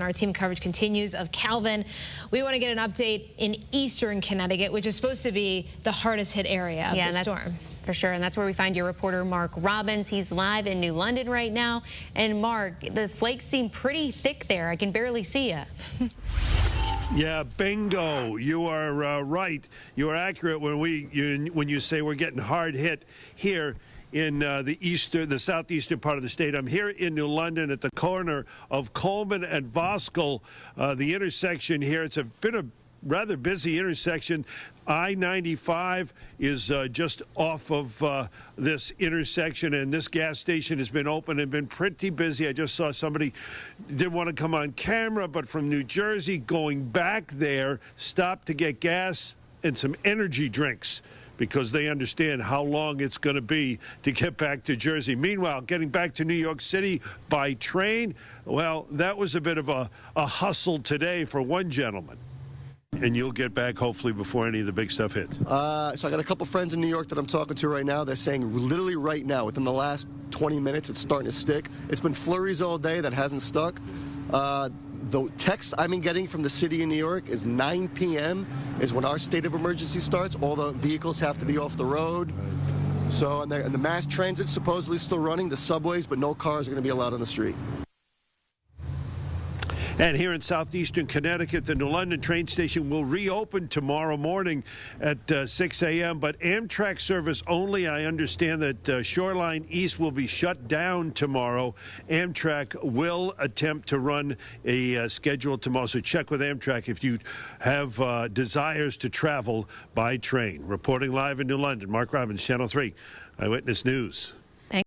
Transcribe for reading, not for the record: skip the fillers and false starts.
Our team coverage continues of Calvin. We want to get an update in Eastern Connecticut, which is supposed to be the hardest hit area of the storm. For sure, and that's where we find your reporter, Marc Robbins. He's live in New London right now. And Marc, the flakes seem pretty thick there. I can barely see you. Yeah, bingo. You are right. You are accurate when you say we're getting hard hit here in the southeastern part of the state. I'm here in New London at the corner of Coleman and Voskull, the intersection here. It's been a rather busy intersection. I-95 is just off of this intersection, and this gas station has been open and been pretty busy. I just saw somebody didn't want to come on camera, but from New Jersey going back there, stopped to get gas and some energy drinks, because they understand how long it's going to be to get back to Jersey. Meanwhile, getting back to New York City by train, well, that was a bit of a hustle today for one gentleman. And you'll get back, hopefully, before any of the big stuff hits. So I got a couple friends in New York that I'm talking to right now. They're saying literally right now, within the last 20 minutes, it's starting to stick. It's been flurries all day that hasn't stuck. The text I've been getting from the city of New York is 9 p.m. is when our state of emergency starts. All the vehicles have to be off the road. So, and the mass transit supposedly still running, the subways, but no cars are going to be allowed on the street. And here in southeastern Connecticut, the New London train station will reopen tomorrow morning at 6 a.m., but Amtrak service only. I understand that Shoreline East will be shut down tomorrow. Amtrak will attempt to run a schedule tomorrow, so check with Amtrak if you have desires to travel by train. Reporting live in New London, Marc Robbins, Channel 3 Eyewitness News.